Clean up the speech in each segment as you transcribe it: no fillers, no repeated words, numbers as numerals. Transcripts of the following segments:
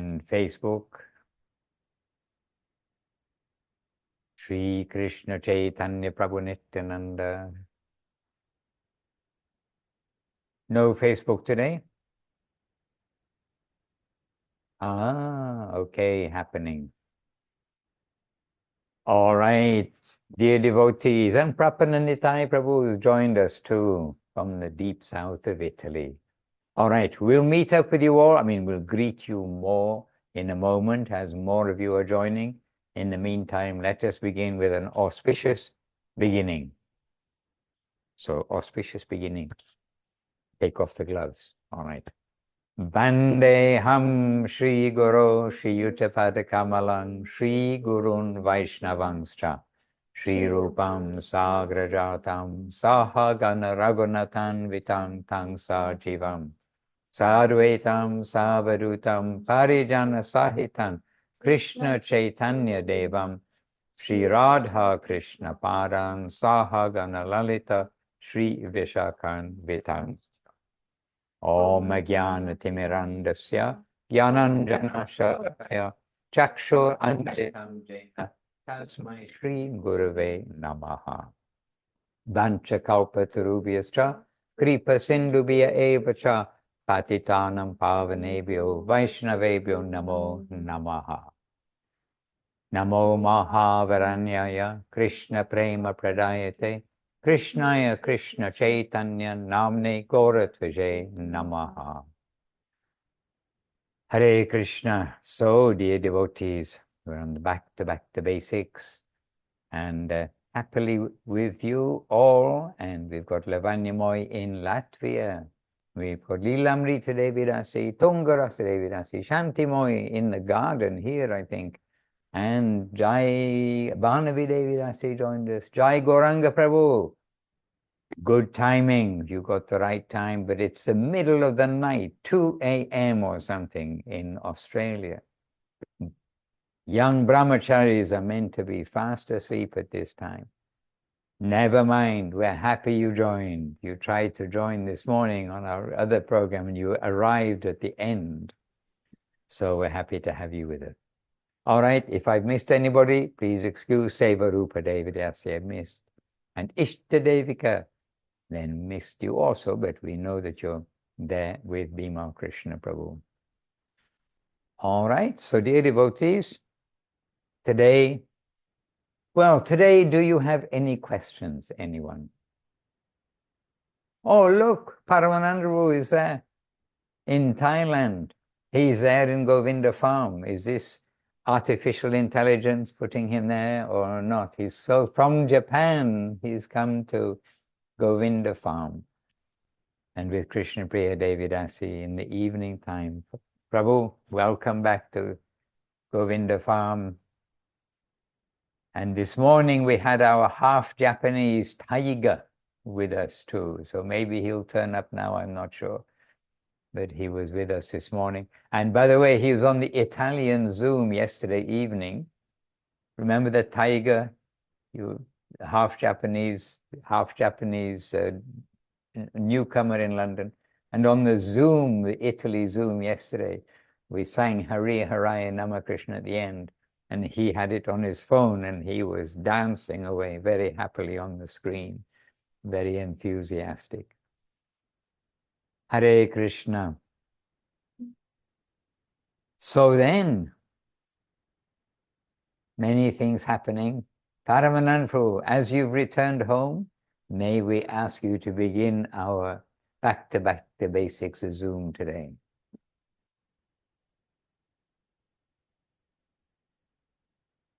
and Facebook. Shri Krishna Chaitanya Prabhu Nityananda. No Facebook today? Okay, happening. All right, dear devotees, and Prapananditai Prabhu has joined us too from the deep south of Italy. All right, we'll meet up with you all. We'll greet you more in a moment as more of you are joining. In the meantime, let us begin with an auspicious beginning. So, auspicious beginning. Take off the gloves. All right. Vandeham Shri Guru Shri Yuttapada Kamalam Shri Gurun Vaishnavangscha Shri Rupam Sagrajatam Sahagana Raghunathan Vitam Tang Sajivam Sadvaitam Savadutam Parijana Sahitam Krishna Chaitanya Devam Shri Radha Krishna Padam Sahagana Lalita Shri Vishakan Vitam Om Jnana Timirandasya Jnananjana Shalakaya Chakshur Anjalitam Jena Tasmai Shri Gurave Namaha Vancha Kalpatarubhyascha Kripa Sindhubhya Evacha Patitanam Pavanebhyo Vaishnavebhyo Namo Namaha Namo Mahavaranyaya Krishna Prema Pradayate Krishnaya Krishna Chaitanya Namne Gauratvije Namaha. Hare Krishna. So, dear devotees, we're on the back to basics, and happily with you all. And we've got Lavanyamoy in Latvia. We've got Lilamrita Devidasi, Tungarasa Devidasi, Shantimoy in the garden here, I think. And Jai Bhanavi Devidasi joined us. Jai Gauranga Prabhu. Good timing. You got the right time, but it's the middle of the night, 2 a.m. or something in Australia. Young brahmacharis are meant to be fast asleep at this time. Never mind, we're happy you joined. You tried to join this morning on our other program and you arrived at the end. So we're happy to have you with us. All right, if I've missed anybody, please excuse. Seva Rupa Devidasi, I've missed. And Ishta Devika, then missed you also, but we know that you're there with Bhima Krishna Prabhu. All right, so dear devotees, today, do you have any questions, anyone? Oh, look, Paramananda Prabhu is there in Thailand. He's there in Govinda Farm. Is this artificial intelligence putting him there or not? He's so from Japan, he's come to Govinda Farm, and with Krishna Priya Devidasi in the evening time. Prabhu, welcome back to Govinda Farm. And this morning we had our half Japanese tiger with us too, so maybe he'll turn up now, I'm not sure. But he was with us this morning. And by the way, he was on the Italian Zoom yesterday evening. Remember the tiger? Half Japanese newcomer in London. And on the Zoom, the Italy Zoom yesterday, we sang Hari Haraya Namakrishna at the end. And he had it on his phone and he was dancing away very happily on the screen. Very enthusiastic. Hare Krishna. So then, many things happening. Paramananda Prabhu, as you've returned home, may we ask you to begin our back to basics Zoom today.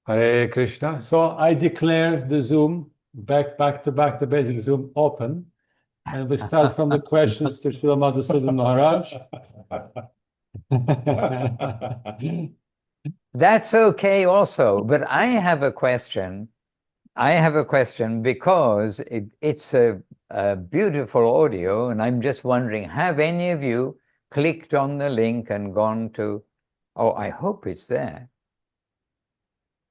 Hare Krishna. So I declare the Zoom back to the basic Zoom open. And we start from the questions to Srila Madhusudan Maharaj. That's okay also, but I have a question. Because it's a beautiful audio, and I'm just wondering, have any of you clicked on the link and gone to, I hope it's there,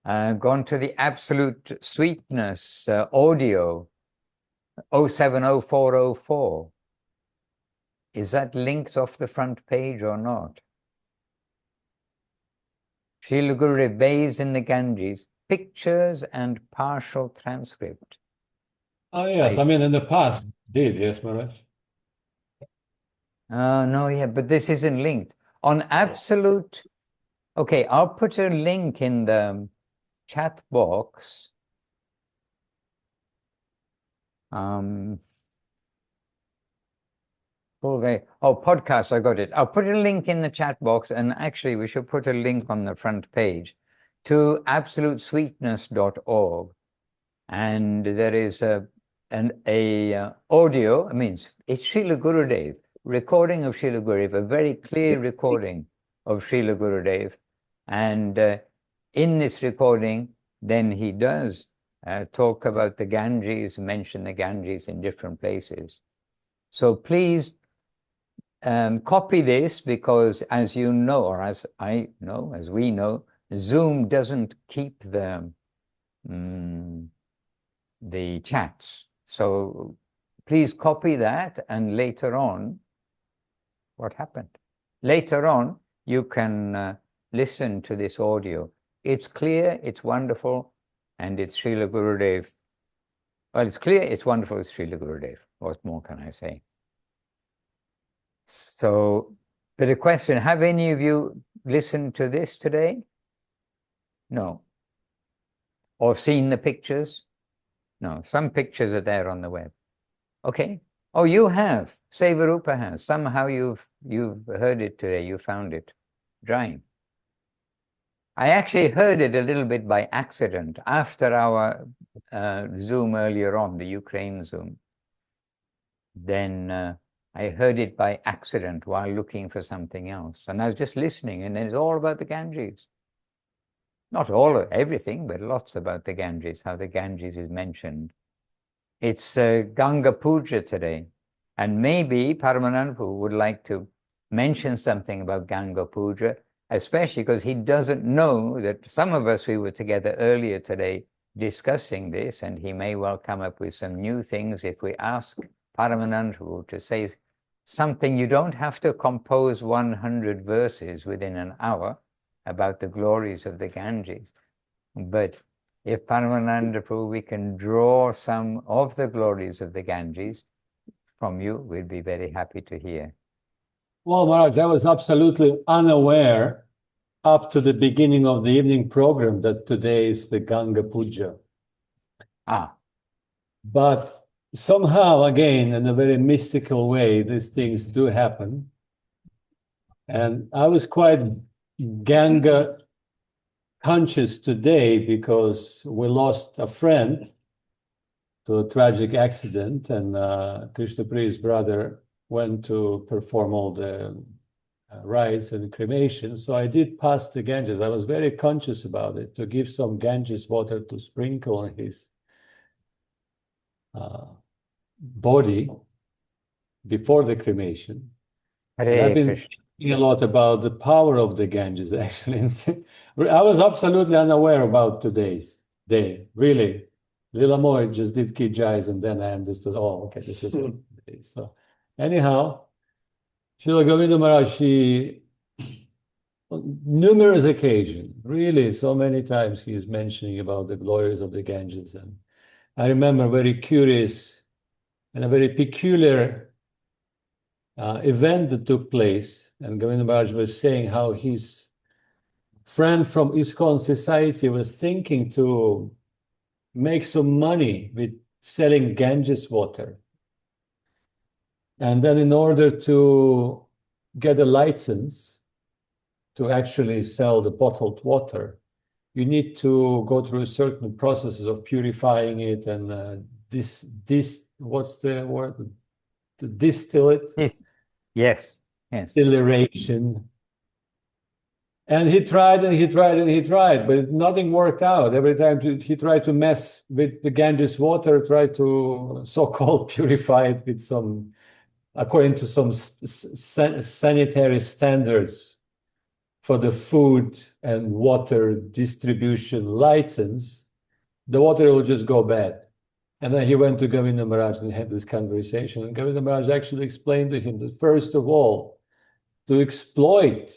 gone to the Absolute Sweetness audio 070404. Is that linked off the front page or not? Srila Gurudev bathes in the Ganges, pictures and partial transcript. Oh, yes. I mean, in the past, did, yes, Maharaj? No, yeah, but this isn't linked. On absolute, okay, I'll put a link in the chat box. Podcast, I got it. I'll put a link in the chat box, and actually we should put a link on the front page to absolutesweetness.org. And there is an audio, I mean, it's Srila Gurudev, recording of Srila Gurudev, a very clear recording of Srila Gurudev. And in this recording, then he does talk about the Ganges, mention the Ganges in different places. So please copy this, because as you know, or as I know, as we know, Zoom doesn't keep the chats. So please copy that, and later on, what happened? Later on, you can listen to this audio. It's clear, it's wonderful, and it's Srila Gurudev. Well, it's clear, it's wonderful, it's Srila Gurudev. What more can I say? So, but a question, have any of you listened to this today? No. Or seen the pictures? No, some pictures are there on the web. Okay. Oh, you have. Sevarupa has. Somehow you've heard it today. You found it. Drying. I actually heard it a little bit by accident after our Zoom earlier on, the Ukraine Zoom. Then I heard it by accident while looking for something else. And I was just listening, and it's all about the Ganges. Not all of everything, but lots about the Ganges, how the Ganges is mentioned. It's Ganga Puja today. And maybe Paramananda Prabhu would like to mention something about Ganga Puja, especially because he doesn't know that some of us, we were together earlier today discussing this, and he may well come up with some new things if we ask Paramananda Prabhu to say something. You don't have to compose 100 verses within an hour about the glories of the Ganges. But if Paramananda Prabhu, we can draw some of the glories of the Ganges from you, we'd be very happy to hear. Well, Maharaj, I was absolutely unaware up to the beginning of the evening program that today is the Ganga Puja. But somehow, again, in a very mystical way, these things do happen. And I was quite Ganga conscious today because we lost a friend to a tragic accident, and Krishna Priya's brother went to perform all the rites and cremation. So I did pass the Ganges. I was very conscious about it, to give some Ganges water to sprinkle on his body before the cremation. And I've been thinking a lot about the power of the Ganges, actually. I was absolutely unaware about today's day, really. Lila Moy just did Ki Jais, and then I understood, oh, okay, this is what it is. So anyhow, Srila Govinda Maharaj, on numerous occasions, really so many times, he is mentioning about the glories of the Ganges. And I remember very curious and a very peculiar event that took place, and Govinda Maharaj was saying how his friend from ISKCON society was thinking to make some money with selling Ganges water. And then in order to get a license to actually sell the bottled water, you need to go through certain processes of purifying it and what's the word? To distill it? Yes. Distillation. And he tried and he tried and he tried, but nothing worked out. Every time he tried to mess with the Ganges water, tried to so-called purify it with some, according to some sanitary standards for the food and water distribution license, the water will just go bad. And then he went to Govinda Maharaj and had this conversation. And Govinda Maharaj actually explained to him that, first of all, to exploit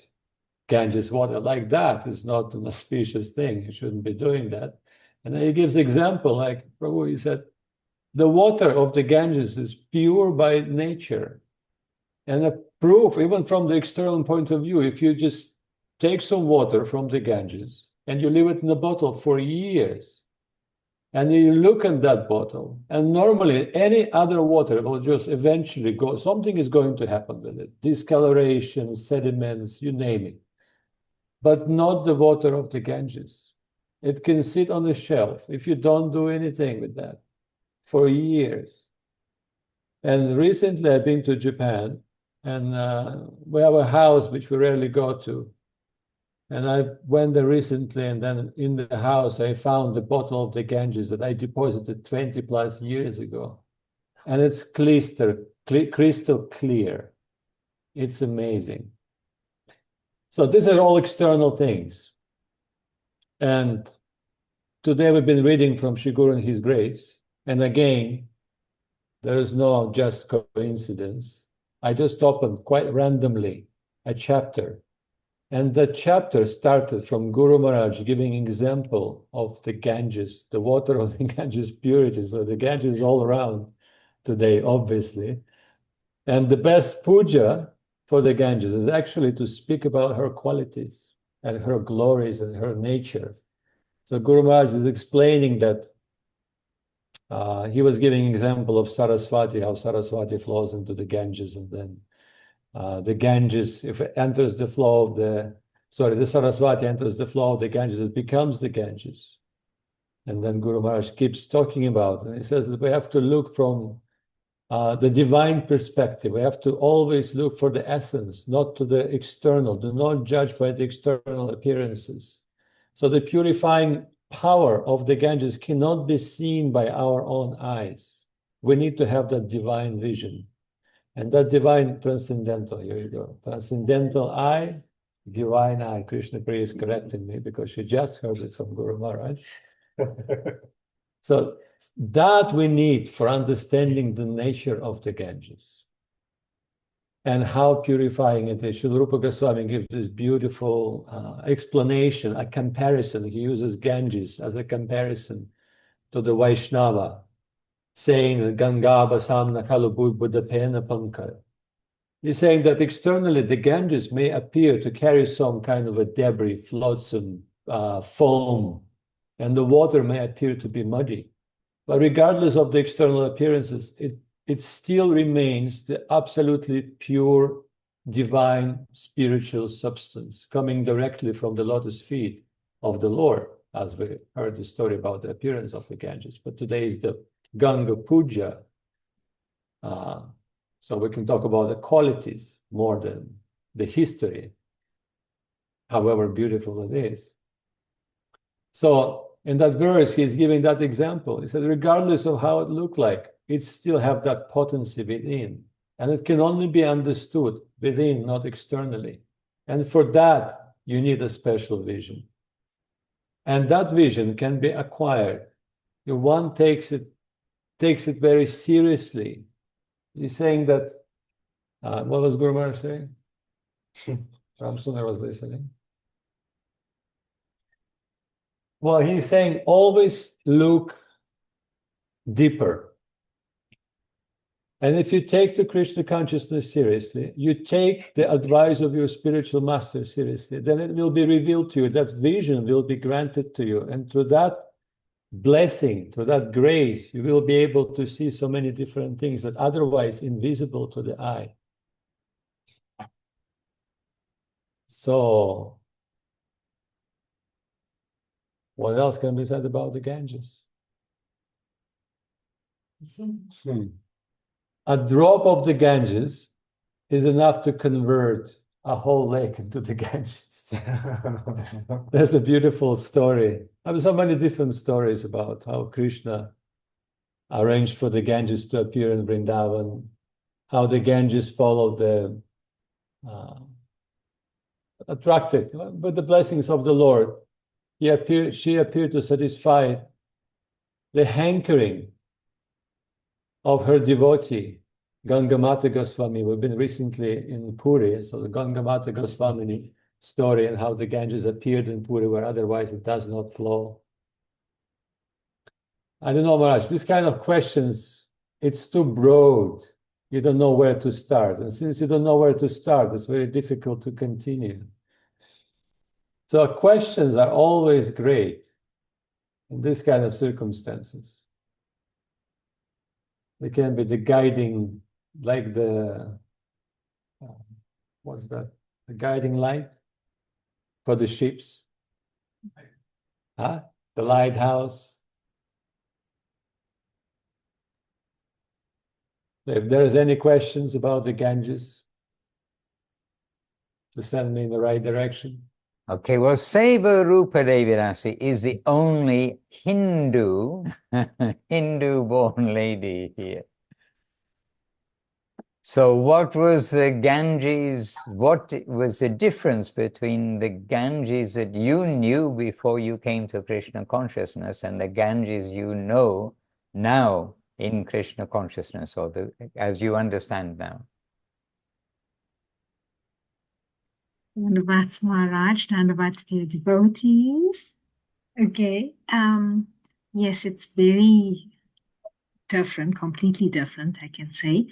Ganges water like that is not an auspicious thing. You shouldn't be doing that. And then he gives example, like Prabhu, he said, the water of the Ganges is pure by nature. And a proof, even from the external point of view, if you just take some water from the Ganges and you leave it in a bottle for years, and you look at that bottle, and normally any other water will just eventually go, something is going to happen with it, discoloration, sediments, you name it. But not the water of the Ganges. It can sit on the shelf if you don't do anything with that for years. And recently I've been to Japan, and we have a house which we rarely go to. And I went there recently, and then in the house, I found the bottle of the Ganges that I deposited 20 plus years ago. And it's crystal clear. It's amazing. So these are all external things. And today we've been reading from Sri Guru and His Grace. And again, there is no just coincidence. I just opened quite randomly a chapter. And the chapter started from Guru Maharaj giving example of the Ganges, the water of the Ganges purity. So the Ganges is all around today, obviously. And the best puja for the Ganges is actually to speak about her qualities and her glories and her nature. So Guru Maharaj is explaining that he was giving example of Saraswati, how Saraswati flows into the Ganges, and then the Ganges, if it enters the flow of the Saraswati enters the flow of the Ganges, it becomes the Ganges. And then Guru Maharaj keeps talking about, and he says that we have to look from the divine perspective. We have to always look for the essence, not to the external. Do not judge by the external appearances. So the purifying power of the Ganges cannot be seen by our own eyes. We need to have that divine vision. And that divine transcendental, here you go, transcendental eye, divine eye. Krishna Priya is correcting me because she just heard it from Guru Maharaj. So that we need for understanding the nature of the Ganges and how purifying it is. Srila Rupa Goswami gives this beautiful explanation, a comparison. He uses Ganges as a comparison to the Vaishnava, saying Ganga Basamna Kalu Buddha Pena Pankar. He's saying that externally the Ganges may appear to carry some kind of a debris, flotsam, foam, and the water may appear to be muddy. But regardless of the external appearances, it still remains the absolutely pure, divine, spiritual substance coming directly from the lotus feet of the Lord, as we heard the story about the appearance of the Ganges. But today is the Ganga Puja. So we can talk about the qualities more than the history, however beautiful it is. So in that verse, he's giving that example. He said, regardless of how it looked like, it still have that potency within. And it can only be understood within, not externally. And for that, you need a special vision. And that vision can be acquired. If one takes it very seriously. He's saying that, what was Guru Maharaj saying? Ram Sundar was listening. Well, he's saying always look deeper. And if you take the Krishna consciousness seriously, you take the advice of your spiritual master seriously, then it will be revealed to you, that vision will be granted to you. And through that blessing, through that grace, you will be able to see so many different things that otherwise invisible to the eye. So, what else can be said about the Ganges? A drop of the Ganges is enough to convert a whole lake into the Ganges. There's a beautiful story. I have so many different stories about how Krishna arranged for the Ganges to appear in Vrindavan, how the Ganges followed the attracted with the blessings of the Lord. She appeared to satisfy the hankering of her devotee, Gangamata Goswami. We've been recently in Puri, so the Gangamata Goswami story and how the Ganges appeared in Puri where otherwise it does not flow. I don't know, Maharaj, these kind of questions, it's too broad. You don't know where to start. And since you don't know where to start, it's very difficult to continue. So questions are always great in this kind of circumstances. They can be the guiding, like the, what's that? The guiding light for the ships. Huh? The lighthouse. If there's any questions about the Ganges, to send me in the right direction. Okay, well, Seva Rupa Devirasi is the only Hindu, Hindu-born lady here. So what was the Ganges, what was the difference between the Ganges that you knew before you came to Krishna consciousness and the Ganges you know now in Krishna consciousness, or as you understand now? Dandavats Maharaj, Dandavats dear devotees. Okay. Yes, it's very different, completely different, I can say.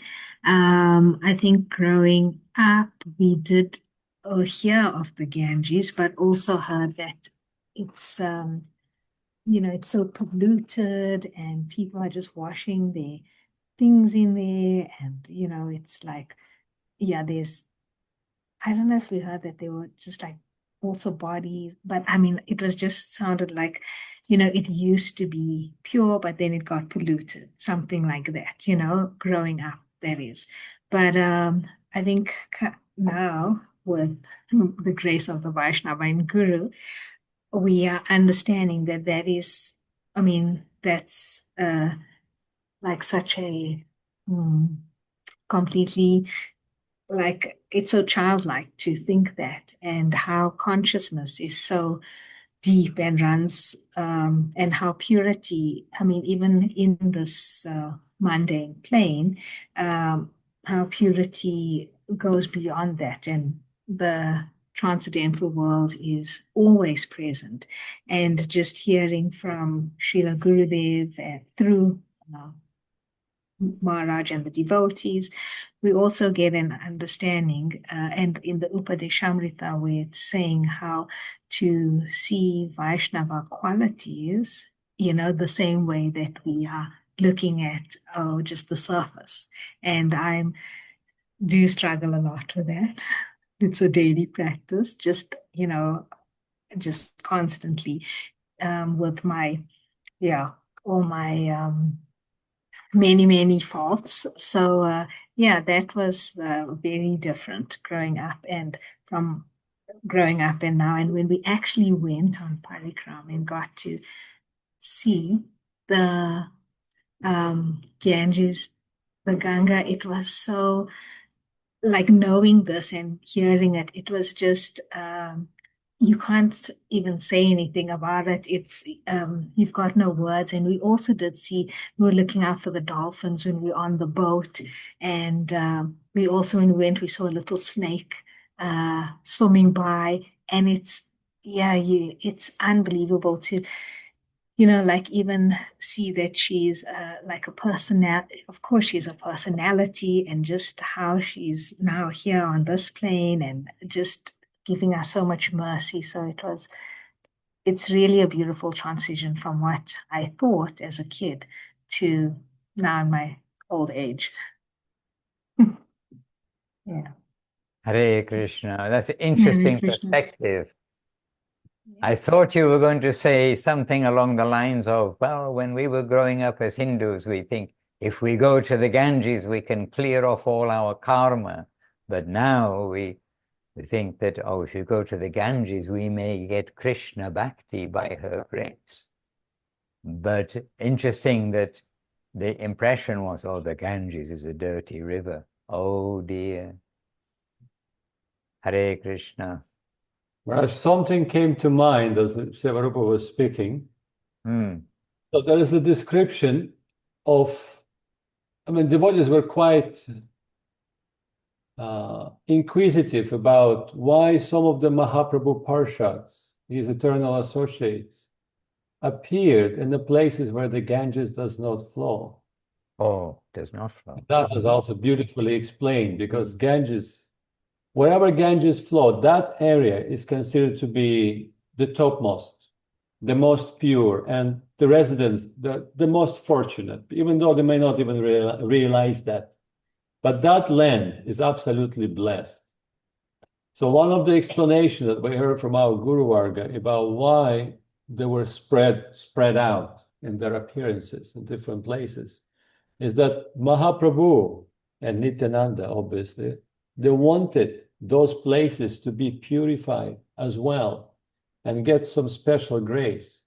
I think growing up, we did hear of the Ganges, but also heard that it's, it's so polluted and people are just washing their things in there. And, it's like, there's, I don't know if we heard that they were just like also bodies, but I mean, it was just sounded like, it used to be pure, but then it got polluted, something like that, growing up, that is. But I think now with the grace of the Vaishnava and Guru, we are understanding that is, I mean, that's like such a completely, like, it's so childlike to think that, and how consciousness is so deep and runs, and how purity, I mean, even in this mundane plane, how purity goes beyond that, and the transcendental world is always present. And just hearing from Srila Gurudev and through Maharaj and the devotees, we also get an understanding, and in the Upadeshamrita, where it's saying how to see Vaishnava qualities, the same way that we are looking at, just the surface. And I do struggle a lot with that. It's a daily practice, just, just constantly, with my, all my, many faults. So that was very different growing up, and from growing up and now. And when we actually went on parikram and got to see the Ganges, the Ganga, it was so, like, knowing this and hearing it, it was just you can't even say anything about it. It's you've got no words. And we also did see, we were looking out for the dolphins when we were on the boat, and we also, when we went, we saw a little snake swimming by, and it's unbelievable to like even see that she's like a personality. Of course, she's a personality, and just how she's now here on this plane and just giving us so much mercy. So it's really a beautiful transition from what I thought as a kid to now in my old age. Yeah. Hare Krishna. That's an interesting Krishna. perspective. I thought you were going to say something along the lines of, well, when we were growing up as Hindus, we think if we go to the Ganges, we can clear off all our karma. But now we think that, if you go to the Ganges, we may get Krishna Bhakti by her grace. But interesting that the impression was, the Ganges is a dirty river. Oh dear. Hare Krishna. Well, something came to mind as Seva was speaking. So there is a description of, devotees were quite inquisitive about why some of the Mahaprabhu parshads, his eternal associates, appeared in the places where the Ganges does not flow. Oh, does not flow. That was also beautifully explained, because Ganges, wherever Ganges flow, that area is considered to be the topmost, the most pure, and the residents, the most fortunate, even though they may not even realize that. But that land is absolutely blessed. So one of the explanations that we heard from our Guru Varga about why they were spread out in their appearances in different places is that Mahaprabhu and Nityananda, obviously, they wanted those places to be purified as well and get some special grace.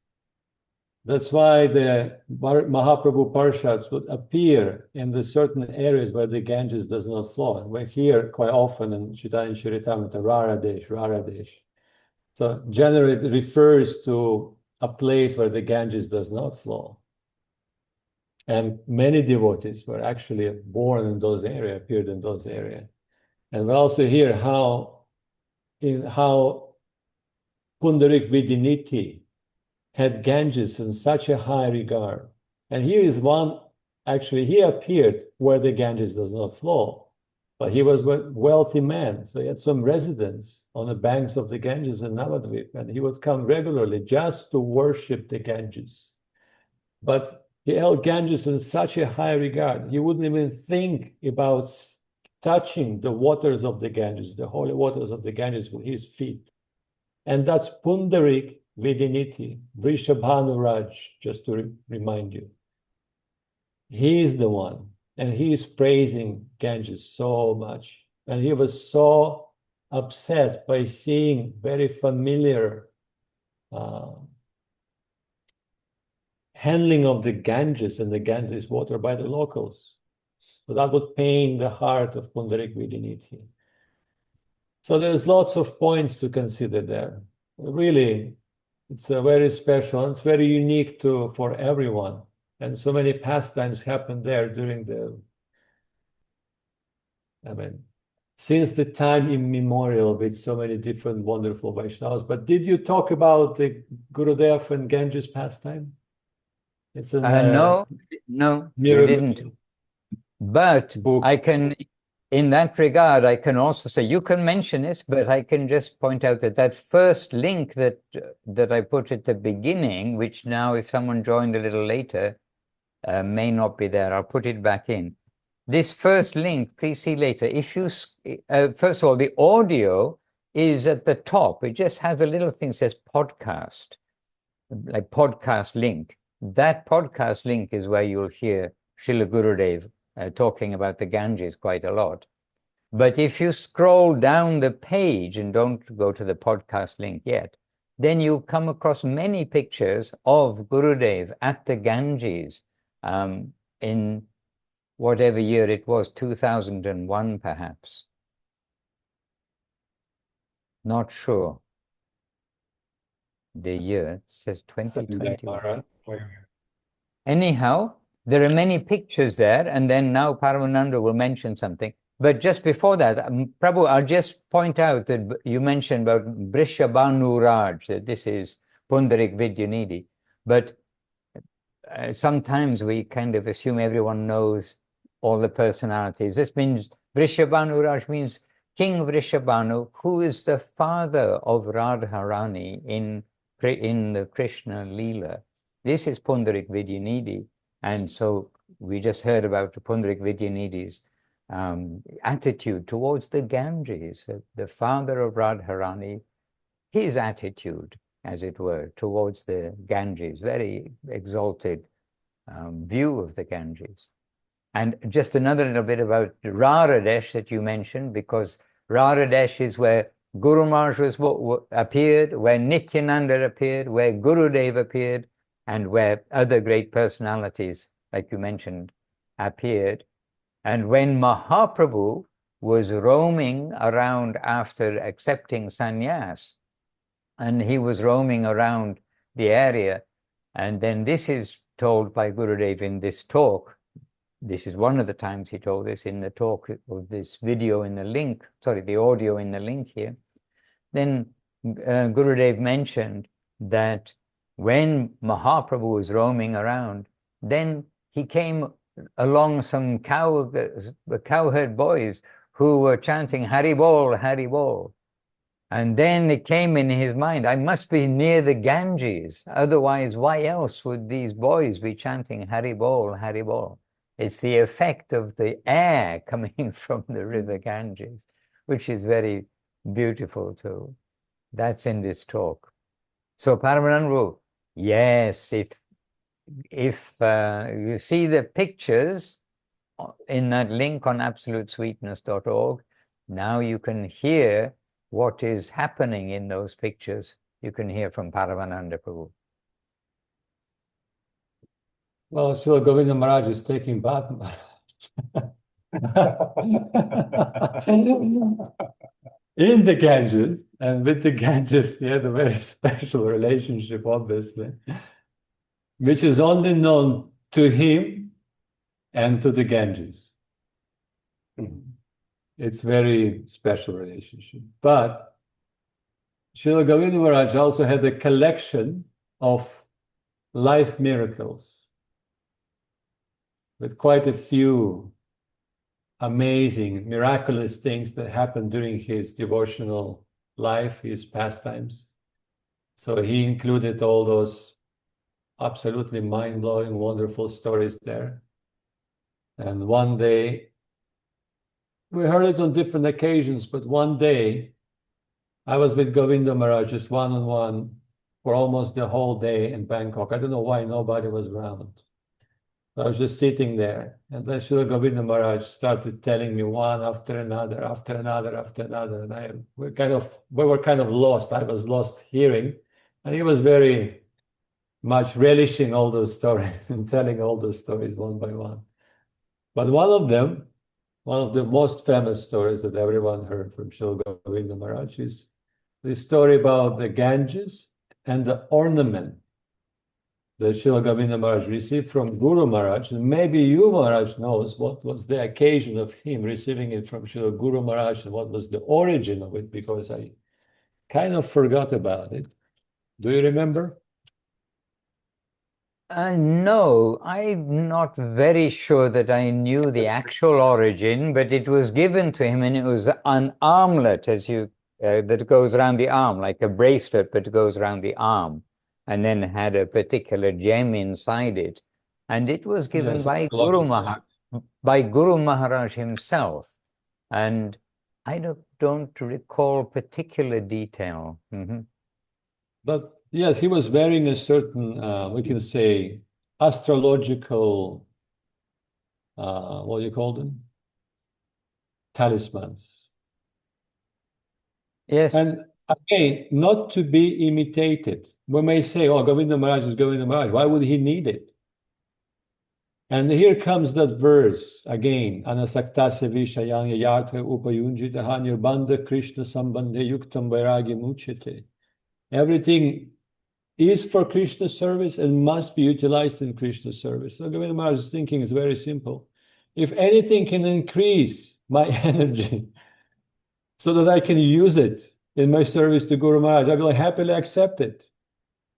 That's why the Mahaprabhu parshads would appear in the certain areas where the Ganges does not flow. And we hear quite often in Chaitanya Charitamrita, Raradesh, Raradesh. So generally it refers to a place where the Ganges does not flow. And many devotees were actually born in those areas, appeared in those areas. And we also hear how Pundarik Vidiniti had Ganges in such a high regard. And here is one, actually, he appeared where the Ganges does not flow, but he was a wealthy man. So he had some residence on the banks of the Ganges in Navadvip, and he would come regularly just to worship the Ganges. But he held Ganges in such a high regard, he wouldn't even think about touching the waters of the Ganges, the holy waters of the Ganges with his feet. And that's Pundarik Vidiniti, Vrishabhanuraj, just to remind you. He is the one, and he is praising Ganges so much. And he was so upset by seeing very familiar handling of the Ganges and the Ganges water by the locals. So that would pain the heart of Pundarik Vidiniti. So there's lots of points to consider there. Really, it's a very special, it's very unique for everyone. And so many pastimes happened there during since the time immemorial with so many different wonderful Vaishnavas. But did you talk about the Gurudev and Ganges pastime? It's in No, we didn't. But book. I can, in that regard, I can also say, you can mention this, but I can just point out that first link that I put at the beginning, which now if someone joined a little later, may not be there. I'll put it back in. This first link, please see later. If you, first of all, the audio is at the top. It just has a little thing that says podcast, like podcast link. That podcast link is where you'll hear Srila Gurudev talking about the Ganges quite a lot. But if you scroll down the page and don't go to the podcast link yet, then you come across many pictures of Gurudev at the Ganges in whatever year it was, 2001 perhaps. Not sure. The year says 2021. Anyhow, there are many pictures there, and then now Paramananda will mention something. But just before that, Prabhu, I'll just point out that you mentioned about Vrishabhanu Raj, that this is Pundarik Vidyanidhi. But sometimes we kind of assume everyone knows all the personalities. This means Vrishabhanu Raj means King Vrishabhanu, who is the father of Radharani in the Krishna Leela. This is Pundarik Vidyanidhi. And so we just heard about Pundarik Vidyanidhi's attitude towards the Ganges, the father of Radharani, his attitude, as it were, towards the Ganges, very exalted view of the Ganges. And just another little bit about Raradesh that you mentioned, because Raradesh is where Guru Maharaj appeared, where Nityananda appeared, where Gurudev appeared, and where other great personalities, like you mentioned, appeared. And when Mahaprabhu was roaming around after accepting sannyas, and he was roaming around the area, and then this is told by Gurudev in this talk, this is one of the times he told this in the talk of this video in the link, sorry, the audio in the link here. Then Gurudev mentioned that when Mahaprabhu was roaming around, then he came along some cowherd boys who were chanting Hari Bol, Hari Bol. And then it came in his mind, I must be near the Ganges. Otherwise, why else would these boys be chanting Hari Bol, Hari Bol? It's the effect of the air coming from the river Ganges, which is very beautiful too. That's in this talk. So Paramananda Prabhu, yes, if you see the pictures in that link on absolutesweetness.org, now you can hear what is happening in those pictures. You can hear from Paramananda Prabhu. Well, Srila Govinda Maharaj is taking bath. In the Ganges, and with the Ganges, he had a very special relationship, obviously, which is only known to him and to the Ganges. It's very special relationship. But Srila Govinda Maharaj also had a collection of life miracles with quite a few amazing, miraculous things that happened during his devotional life, his pastimes. So he included all those absolutely mind-blowing, wonderful stories there. And one day, we heard it on different occasions, but one day, I was with Govinda Maharaj just one-on-one for almost the whole day in Bangkok. I don't know why nobody was around. I was just sitting there, and then Srila Govinda Maharaj started telling me one after another, after another, after another, and we were kind of lost. I was lost hearing, and he was very much relishing all those stories and telling all those stories one by one. But one of them, one of the most famous stories that everyone heard from Srila Govinda Maharaj is the story about the Ganges and the ornament that Srila Govinda Maharaj received from Guru Maharaj. And maybe you, Maharaj, knows what was the occasion of him receiving it from Srila Guru Maharaj and what was the origin of it, because I kind of forgot about it. Do you remember? No, I'm not very sure that I knew the actual origin, but it was given to him, and it was an armlet, as you that goes around the arm, like a bracelet, but it goes around the arm, and then had a particular gem inside it, and it was given by Guru Maharaj himself, and I don't recall particular detail. But yes, he was wearing a certain, we can say, astrological, what do you call them? Talismans. Yes. And again, not to be imitated. We may say, oh, Govinda Maharaj is Govinda Maharaj. Why would he need it? And here comes that verse again. Anasaktasya vishayanya yartha upayunjitaha nirbandha Krishna sambandhe yuktam vairagya muchite. Everything is for Krishna service and must be utilized in Krishna service. So Govinda Maharaj's thinking is very simple. If anything can increase my energy so that I can use it in my service to Guru Maharaj, I will happily accept it.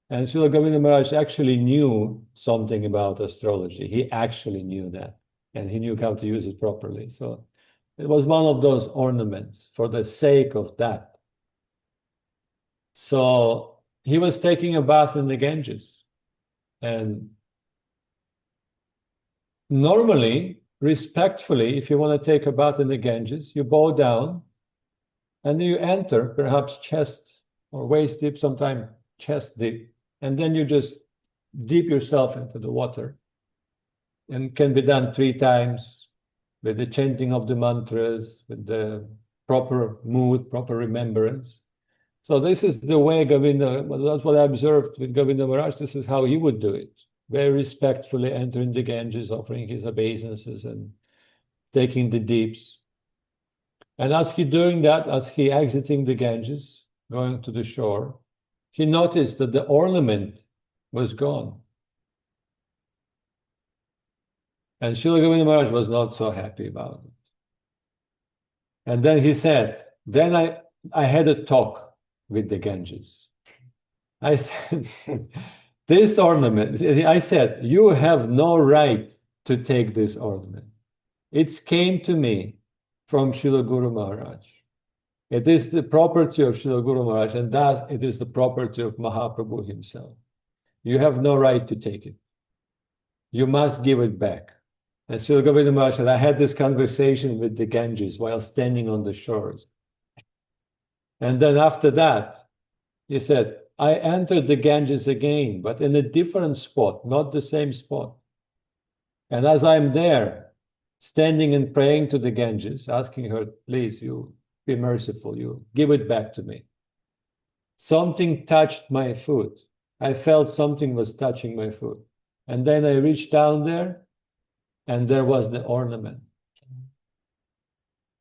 And Srila Govinda Maharaj actually knew something about astrology. He actually knew that, and he knew how to use it properly. So it was one of those ornaments for the sake of that. So he was taking a bath in the Ganges. And normally, respectfully, if you want to take a bath in the Ganges, you bow down and you enter, perhaps chest or waist deep, sometimes chest deep, and then you just dip yourself into the water. And can be done 3 times with the chanting of the mantras, with the proper mood, proper remembrance. So this is the way Govinda, that's what I observed with Govinda Maharaj. This is how he would do it. Very respectfully entering the Ganges, offering his obeisances and taking the dips. And as he doing that, as he exiting the Ganges, going to the shore, he noticed that the ornament was gone. And Srila Govinda Maharaj was not so happy about it. And then he said, then I had a talk with the Ganges. I said, this ornament, I said, you have no right to take this ornament. It came to me from Srila Guru Maharaj. It is the property of Srila Guru Maharaj, and thus it is the property of Mahaprabhu himself. You have no right to take it. You must give it back. And Srila Govinda Maharaj said, I had this conversation with the Ganges while standing on the shores. And then after that, he said, I entered the Ganges again, but in a different spot, not the same spot. And as I'm there, standing and praying to the Ganges, asking her, please, you be merciful, you give it back to me. Something touched my foot. I felt something was touching my foot. And then I reached down there, and there was the ornament.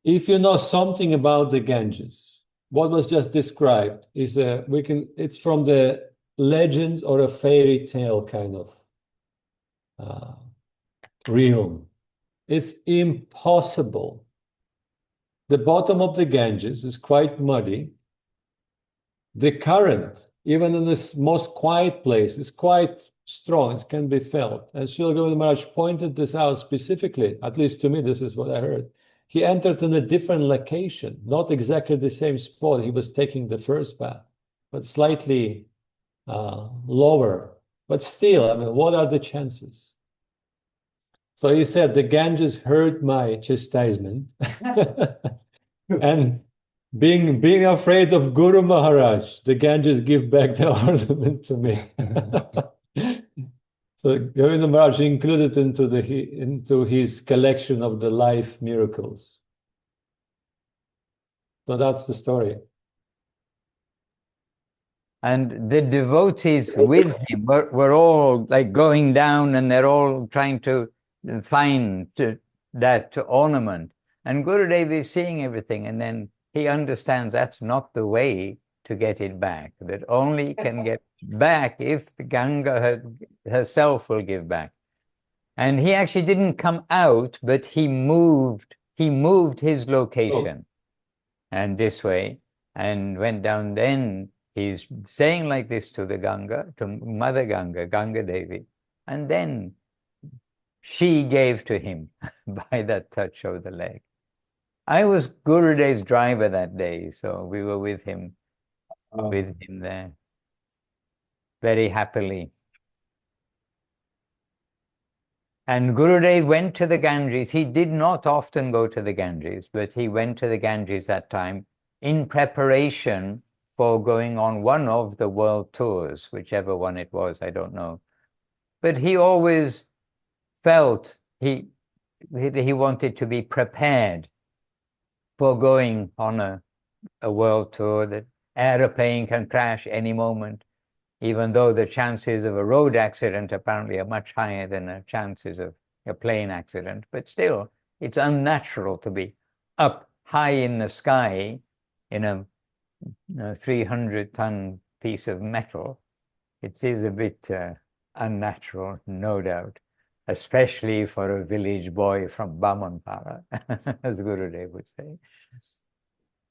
If you know something about the Ganges, what was just described is it's from the legends or a fairy tale kind of realm. It's impossible. The bottom of the Ganges is quite muddy. The current, even in this most quiet place, is quite strong. It can be felt. And Srila Govinda Maharaj pointed this out specifically, at least to me, this is what I heard. He entered in a different location, not exactly the same spot he was taking the first bath, but slightly lower. But still, I mean, what are the chances? So he said, the Ganges heard my chastisement. And being afraid of Guru Maharaj, the Ganges give back the ornament to me. So Govinda Maharaj included into his collection of the life miracles. So that's the story. And the devotees with him were all like going down, and they're all trying to find that ornament. And Gurudev is seeing everything, and then he understands that's not the way to get it back, that only can get back if the Ganga herself will give back. And he actually didn't come out, but he moved his location and this way, and went down. Then he's saying like this to the Ganga, to Mother Ganga, Ganga Devi, and then she gave to him by that touch of the leg. I was Gurudev's driver that day, so we were with him there very happily. And Gurudev went to the Ganges. He did not often go to the Ganges, but he went to the Ganges that time in preparation for going on one of the world tours, whichever one it was, I don't know. But he always felt he wanted to be prepared for going on a world tour. That aeroplane can crash any moment, even though the chances of a road accident apparently are much higher than the chances of a plane accident. But still, it's unnatural to be up high in the sky in a 300-ton piece of metal. It is a bit unnatural, no doubt, especially for a village boy from Bamanpara, as Gurudev would say.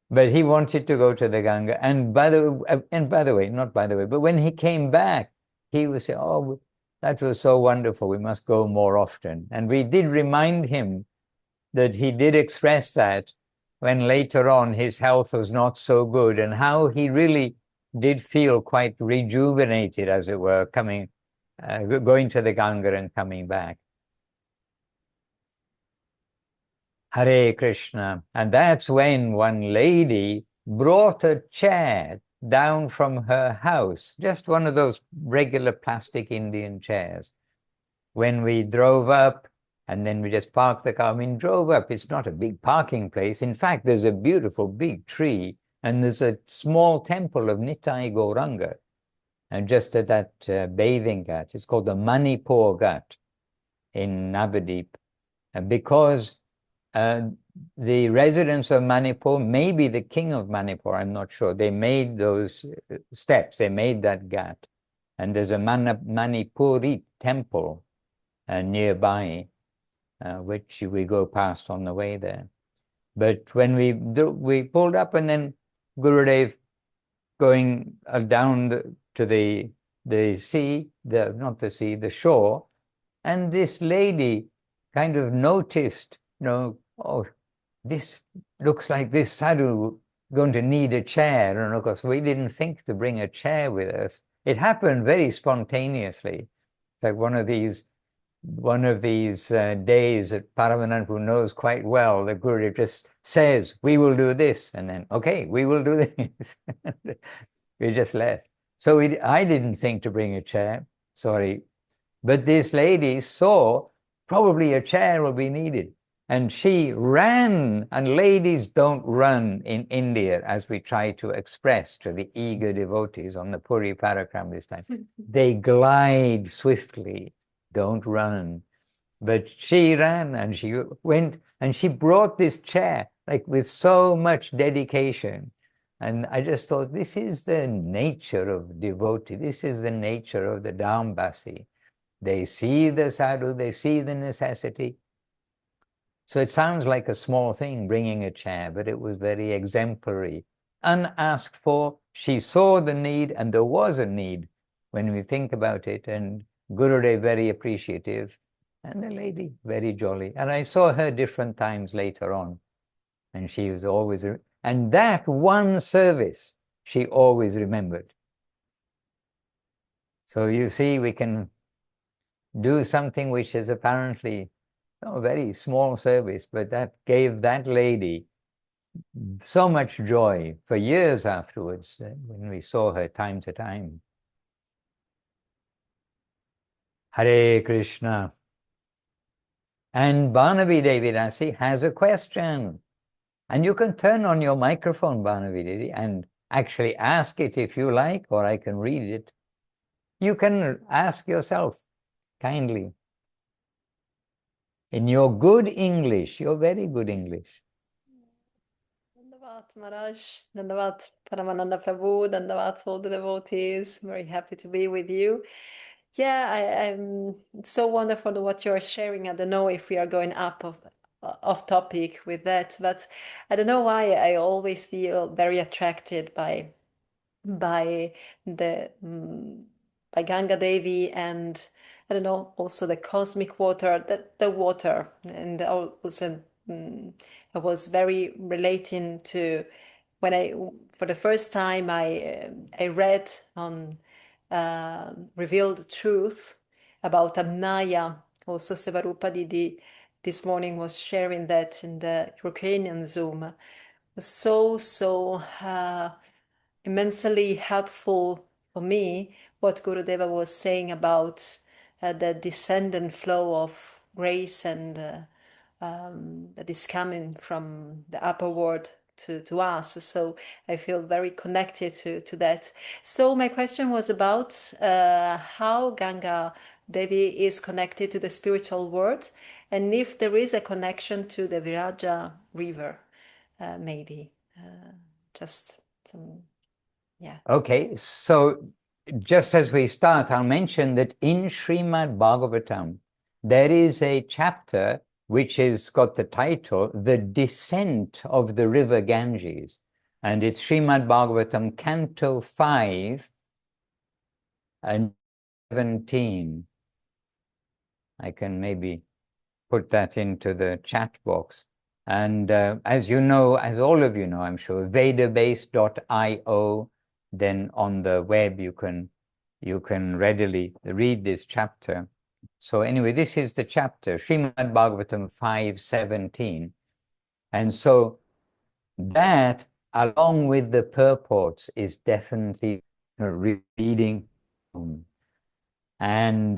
But he wanted to go to the Ganga. And by the way, but when he came back, he would say, oh, that was so wonderful, we must go more often. And we did remind him that he did express that when later on his health was not so good, and how he really did feel quite rejuvenated, as it were, going to the Ganga and coming back. Hare Krishna. And that's when one lady brought a chair down from her house, just one of those regular plastic Indian chairs. When we drove up, and then we just parked the car, drove up. It's not a big parking place. In fact, there's a beautiful big tree, and there's a small temple of Nitai Gauranga, and just at that bathing ghat. It's called the Manipur Ghat in Navadip. And because the residents of Manipur, maybe the king of Manipur, I'm not sure, they made those steps, they made that ghat. And there's a Manipuri temple nearby. which we go past on the way there. But when we pulled up, and then Gurudev going down to the sea, not the sea, the shore, and this lady kind of noticed, oh, this looks like this sadhu going to need a chair. And of course, we didn't think to bring a chair with us. It happened very spontaneously. Like one of these days that Paramananda Prabhu knows quite well, the Gurudev just says, we will do this, and then, okay, we will do this. We just left. So I didn't think to bring a chair, sorry. But this lady saw probably a chair will be needed. And she ran, and ladies don't run in India as we try to express to the eager devotees on the Puri Parakram this time. They glide swiftly, don't run. But she ran, and she went, and she brought this chair, like with so much dedication. And I just thought, this is the nature of devotee. This is the nature of the Dambasi. They see the sadhu, they see the necessity. So it sounds like a small thing, bringing a chair, but it was very exemplary, unasked for. She saw the need, and there was a need when we think about it. And Gurudev very appreciative, and the lady very jolly. And I saw her different times later on, and she was always, and that one service she always remembered. So you see, we can do something which is apparently a very small service, but that gave that lady so much joy for years afterwards when we saw her time to time. Hare Krishna. And Banavi Devi Dasi has a question. And you can turn on your microphone, Banavi Devi, and actually ask it if you like, or I can read it. You can ask yourself kindly. In your good English, your very good English. Dandavat Maharaj, Dandavat Paramananda Prabhu, Dandavat all the devotees. Very happy to be with you. Yeah, it's so wonderful what you're sharing. I don't know if we are going off topic with that, but I don't know why I always feel very attracted by the by Ganga Devi, and I don't know, also the cosmic water, the water, and also I was very relating to when for the first time I read on Revealed Truth about Amnaya. Also Sevarupa Didi this morning was sharing that in the Ukrainian Zoom. It was so immensely helpful for me what Gurudeva was saying about the descendant flow of grace and that is coming from the upper world to us. So I feel very connected to that. So my question was about how Ganga Devi is connected to the spiritual world, and if there is a connection to the Viraja river, maybe. Just some, yeah. Okay, so just as we start, I'll mention that in Srimad Bhagavatam, there is a chapter which has got the title, The Descent of the River Ganges. And it's Srimad Bhagavatam, Canto 5 and 17. I can maybe put that into the chat box. And as you know, as all of you know, I'm sure, vedabase.io, then on the web you can readily read this chapter. So anyway, this is the chapter, Srimad Bhagavatam 5:17. And so that, along with the purports, is definitely reading. And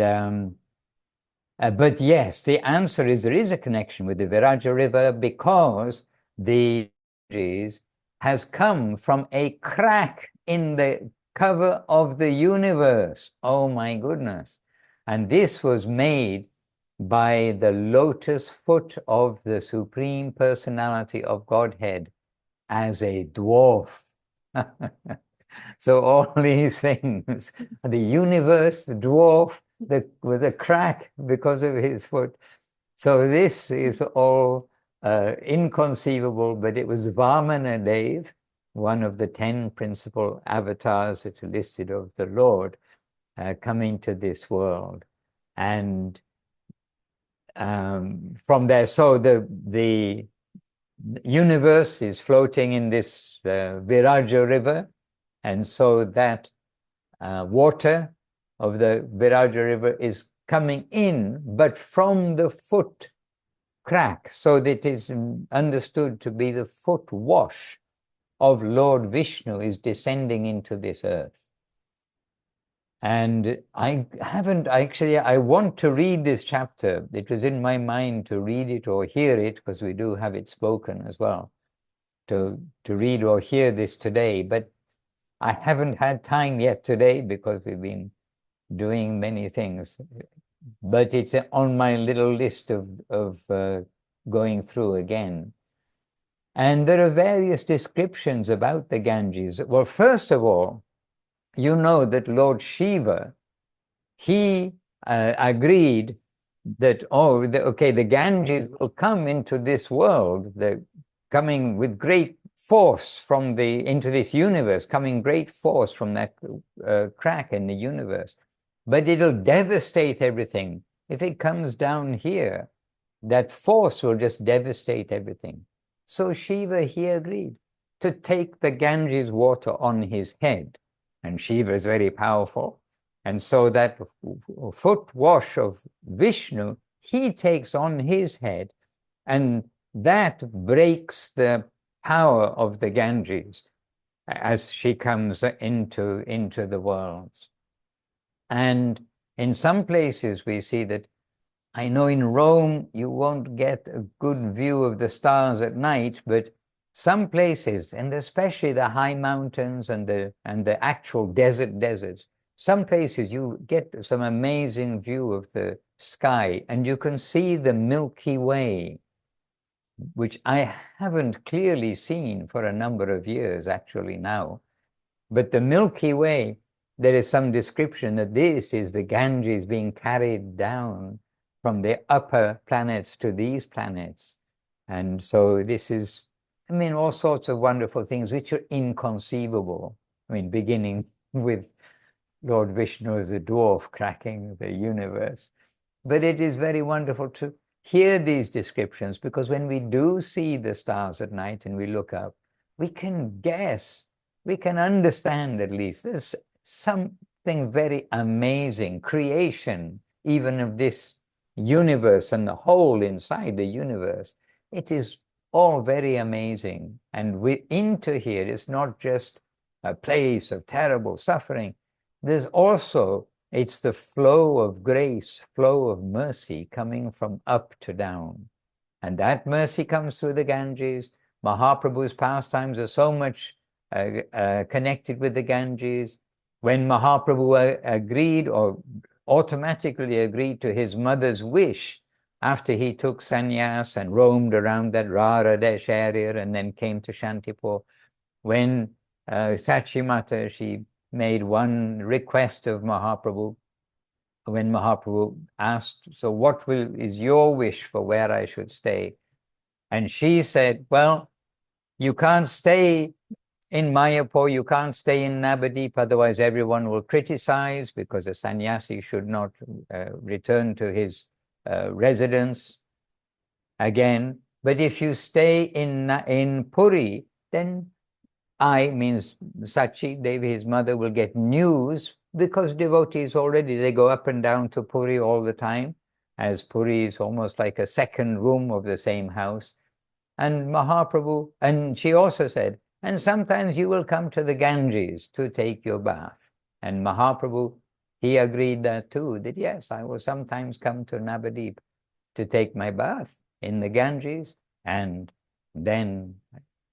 but yes, the answer is there is a connection with the Viraja River, because the Ganges has come from a crack in the cover of the universe. Oh my goodness. And this was made by the lotus foot of the Supreme Personality of Godhead as a dwarf. So all these things, the universe, the dwarf, with a crack because of his foot. So this is all inconceivable, but it was Vamana Dev, one of the 10 principal avatars that are listed of the Lord, coming to this world. And from there, so the universe is floating in this Viraja river, and so that water of the Viraja river is coming in, but from the foot crack, so that it is understood to be the foot wash of Lord Vishnu is descending into this earth. And I want to read this chapter. It was in my mind to read it or hear it, because we do have it spoken as well, to read or hear this today. But I haven't had time yet today because we've been doing many things. But it's on my little list of going through again. And there are various descriptions about the Ganges. Well, first of all, you know that Lord Shiva, he agreed that, the Ganges will come into this world. They're coming with great force into this universe, coming great force from that crack in the universe. But it'll devastate everything. If it comes down here, that force will just devastate everything. So Shiva, he agreed to take the Ganges water on his head. And Shiva is very powerful. And so that foot wash of Vishnu, he takes on his head, and that breaks the power of the Ganges as she comes into the worlds. And in some places we see that, I know in Rome you won't get a good view of the stars at night, but some places, and especially the high mountains and the actual deserts, some places you get some amazing view of the sky, and you can see the Milky Way, which I haven't clearly seen for a number of years actually now. But the Milky Way, there is some description that this is the Ganges being carried down from the upper planets to these planets. And so this is, all sorts of wonderful things which are inconceivable. Beginning with Lord Vishnu as a dwarf cracking the universe. But it is very wonderful to hear these descriptions, because when we do see the stars at night and we look up, we can guess, we can understand at least. There's something very amazing, creation even of this universe and the whole inside the universe. It is all very amazing. And into here, it's not just a place of terrible suffering. There's also, it's the flow of grace, flow of mercy coming from up to down. And that mercy comes through the Ganges. Mahaprabhu's pastimes are so much connected with the Ganges. When Mahaprabhu agreed, or automatically agreed to his mother's wish, after he took sannyas and roamed around that Raradesh area and then came to Shantipur, when Sachimata, she made one request of Mahaprabhu. When Mahaprabhu asked, so what is your wish for where I should stay? And she said, well, you can't stay in Mayapur, you can't stay in Navadip, otherwise everyone will criticize, because a sannyasi should not return to his residence again. But if you stay in Puri, then means Sachi Devi, his mother, will get news, because devotees already, they go up and down to Puri all the time, as Puri is almost like a second room of the same house. And Mahaprabhu, and she also said, and sometimes you will come to the Ganges to take your bath. And Mahaprabhu, he agreed that too, that yes, I will sometimes come to Navadip to take my bath in the Ganges, and then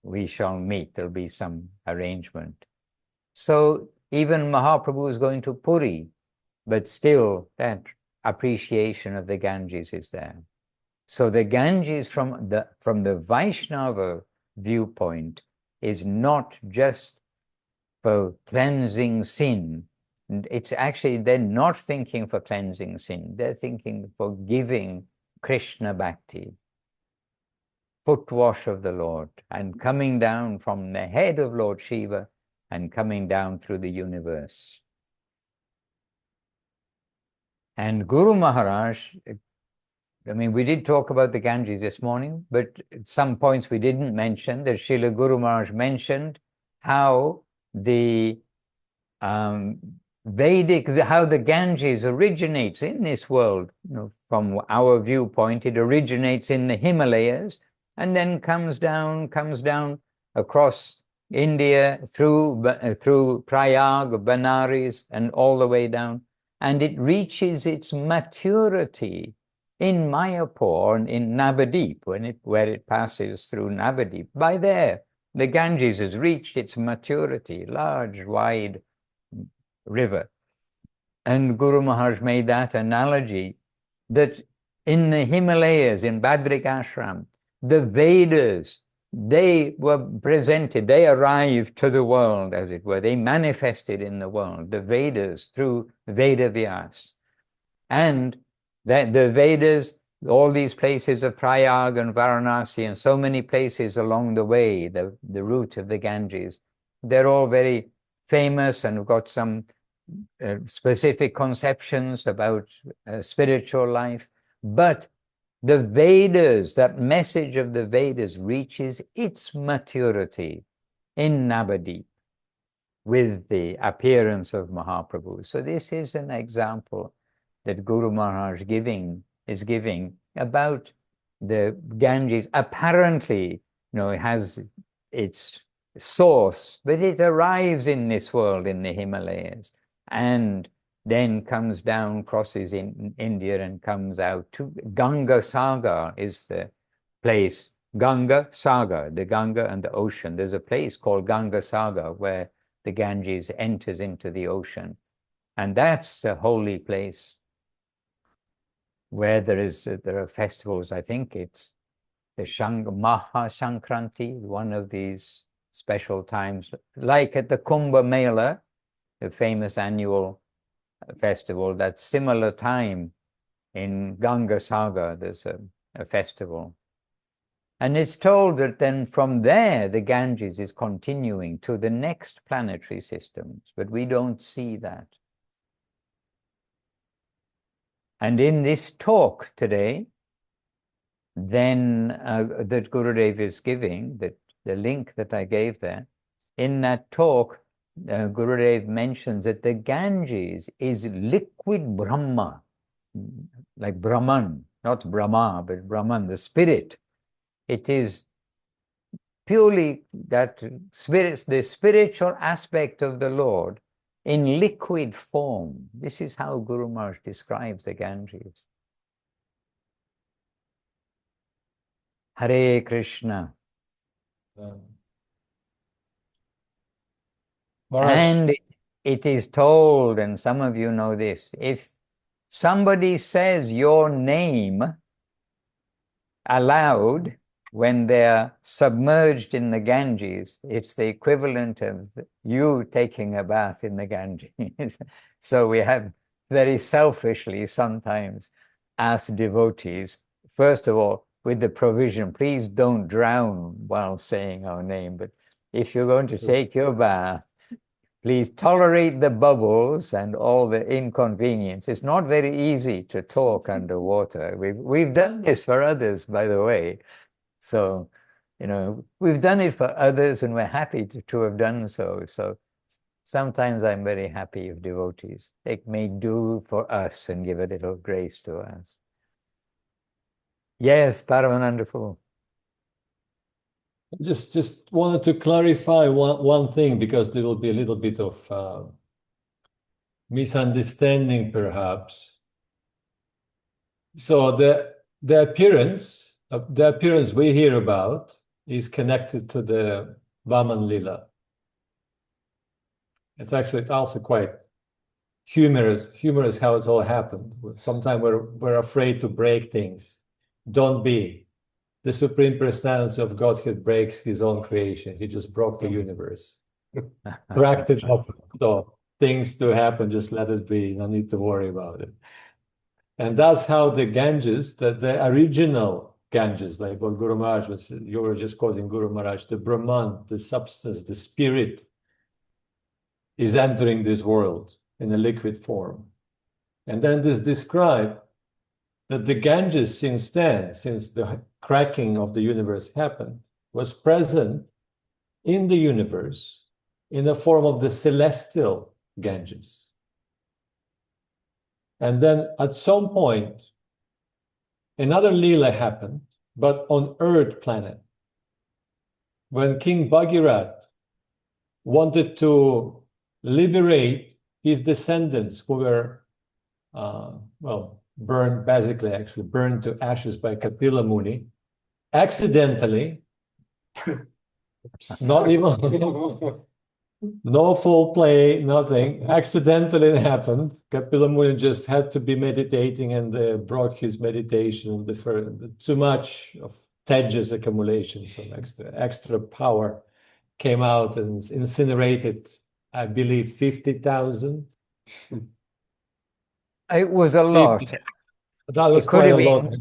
we shall meet, there'll be some arrangement. So even Mahaprabhu is going to Puri, but still that appreciation of the Ganges is there. So the Ganges from the Vaishnava viewpoint is not just for cleansing sin. It's actually, they're not thinking for cleansing sin, they're thinking for giving Krishna Bhakti, foot wash of the Lord, and coming down from the head of Lord Shiva and coming down through the universe. And Guru Maharaj, I mean, we did talk about the Ganges this morning, but at some points we didn't mention that Srila Guru Maharaj mentioned how the Vedic, how the Ganges originates in this world. From our viewpoint, it originates in the Himalayas and then comes down across India through Prayag, Benares, and all the way down, and it reaches its maturity in Mayapur, in Navadip, where it passes through Navadip. By there, the Ganges has reached its maturity, large, wide river. And Guru Maharaj made that analogy that in the Himalayas, in Badrik Ashram, the Vedas, they were presented, they arrived to the world, as it were. They manifested in the world, the Vedas, through Veda Vyas. And that the Vedas, all these places of Prayag and Varanasi and so many places along the way, the route of the Ganges, they're all very famous and have got some specific conceptions about spiritual life. But the Vedas, that message of the Vedas reaches its maturity in Navadip with the appearance of Mahaprabhu. So this is an example that Guru Maharaj is giving about the Ganges. Apparently, it has its source, but it arrives in this world, in the Himalayas, and then comes down, crosses in India and comes out to Ganga Sagar is the place. Ganga Sagar, the Ganga and the ocean. There's a place called Ganga Sagar where the Ganges enters into the ocean. And that's a holy place where there are festivals. I think it's the Maha Sankranti, one of these special times, like at the Kumbh Mela, the famous annual festival. That similar time in Ganga Sagar, there's a festival. And it's told that then from there, the Ganges is continuing to the next planetary systems, but we don't see that. And in this talk today, then that Gurudev is giving, that the link that I gave there, in that talk, Gurudev mentions that the Ganges is liquid Brahma, like Brahman, not Brahma, but Brahman, the spirit. It is purely that spirit, the spiritual aspect of the Lord in liquid form. This is how Guru Maharaj describes the Ganges. Hare Krishna. Maharaj. And it is told, and some of you know this, if somebody says your name aloud when they're submerged in the Ganges, it's the equivalent of you taking a bath in the Ganges. So we have very selfishly sometimes asked devotees, first of all, with the provision, please don't drown while saying our name, but if you're going to take your bath, please tolerate the bubbles and all the inconvenience. It's not very easy to talk underwater. We've done this for others, by the way. So, we've done it for others and we're happy to have done so. So sometimes I'm very happy if devotees may do for us and give a little grace to us. Yes, Paramananda Prabhu. Just wanted to clarify one thing, because there will be a little bit of misunderstanding perhaps. So the appearance we hear about is connected to the Vaman Lila. It's also quite humorous how it all happened. Sometimes we're afraid to break things. Don't be. The Supreme Personality of Godhead breaks his own creation. He just broke the universe. Cracked it up. So things to happen, just let it be. No need to worry about it. And that's how the Ganges, the original Ganges, like what Guru Maharaj was, you were just quoting Guru Maharaj, the Brahman, the substance, the spirit, is entering this world in a liquid form. And then this described that the Ganges since then, since the cracking of the universe happened, was present in the universe in the form of the celestial Ganges. And then at some point, another Leela happened, but on Earth planet, when King Bhagirath wanted to liberate his descendants who were, burned, basically actually burned to ashes by Kapila Muni, accidentally, not even, no full play, nothing, accidentally it happened. Kapila Muni just had to be meditating and broke his meditation. Too much of tejas accumulation, some extra power came out and incinerated, I believe, 50,000. It was a lot. That was quite a lot.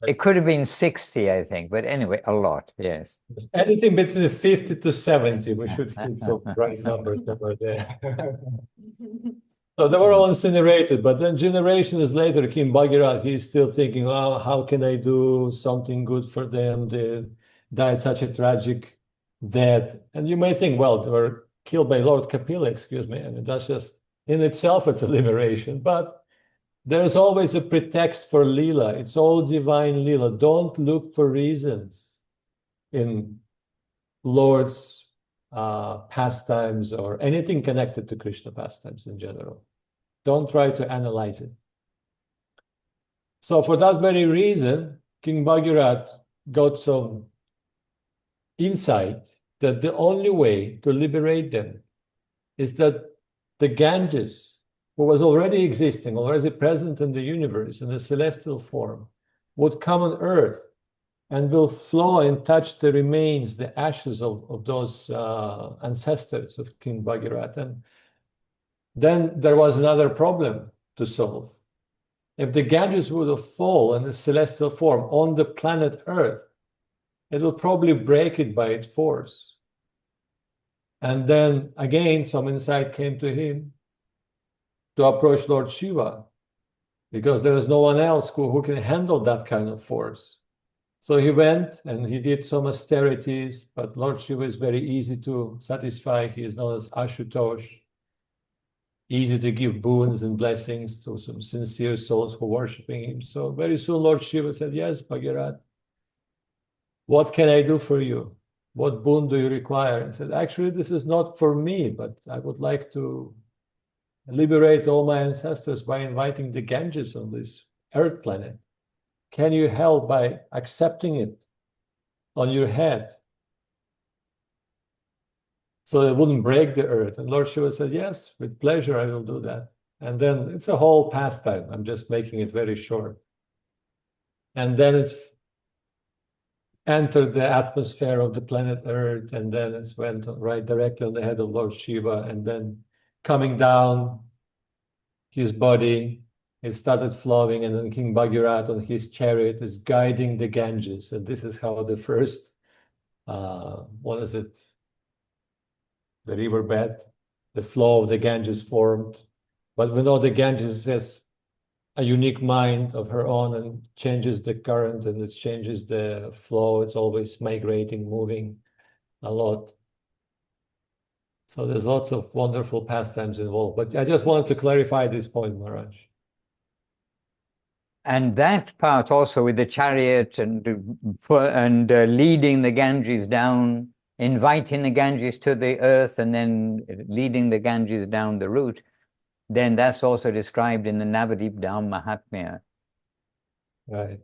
It could have been 60, I think, but anyway, a lot, yes. Anything between 50 to 70, we should hit some right numbers that were there. So they were all incinerated, but then generations later, King Bhagirath, he's still thinking, oh, how can I do something good for them? They died such a tragic death. And you may think, well, they were killed by Lord Kapila, excuse me. I mean, that's just, in itself, it's a liberation. But there's always a pretext for Leela. It's all divine Leela. Don't look for reasons in Lord's pastimes or anything connected to Krishna pastimes in general. Don't try to analyze it. So for that very reason, King Bhagirath got some insight that the only way to liberate them is that the Ganges, who was already existing, already present in the universe in a celestial form, would come on earth and will flow and touch the remains, the ashes of those ancestors of King Bhagirath. And then there was another problem to solve. If the Ganges would have fallen in a celestial form on the planet Earth, it will probably break it by its force. And then again, some insight came to him to approach Lord Shiva, because there is no one else who can handle that kind of force. So he went and he did some austerities, but Lord Shiva is very easy to satisfy. He is known as Ashutosh, easy to give boons and blessings to some sincere souls who are worshiping him. So very soon Lord Shiva said, yes, Bhagirath, what can I do for you? What boon do you require? And said, actually, this is not for me, but I would like to liberate all my ancestors by inviting the Ganges on this earth planet. Can you help by accepting it on your head so it wouldn't break the earth? And Lord Shiva said, yes, with pleasure I will do that. And then it's a whole pastime. I'm just making it very short. And then it's entered the atmosphere of the planet Earth, and then it went right directly on the head of Lord Shiva, and then coming down his body, it started flowing, and then King Bhagirath on his chariot is guiding the Ganges. And this is how the first, what is it? The riverbed, the flow of the Ganges formed. But we know the Ganges has a unique mind of her own and changes the current and it changes the flow. It's always migrating, moving a lot. So there's lots of wonderful pastimes involved. But I just wanted to clarify this point, Maharaj. And that part also with the chariot and leading the Ganges down, inviting the Ganges to the earth and then leading the Ganges down the route, then that's also described in the Navadip Dham Mahatmya. Right.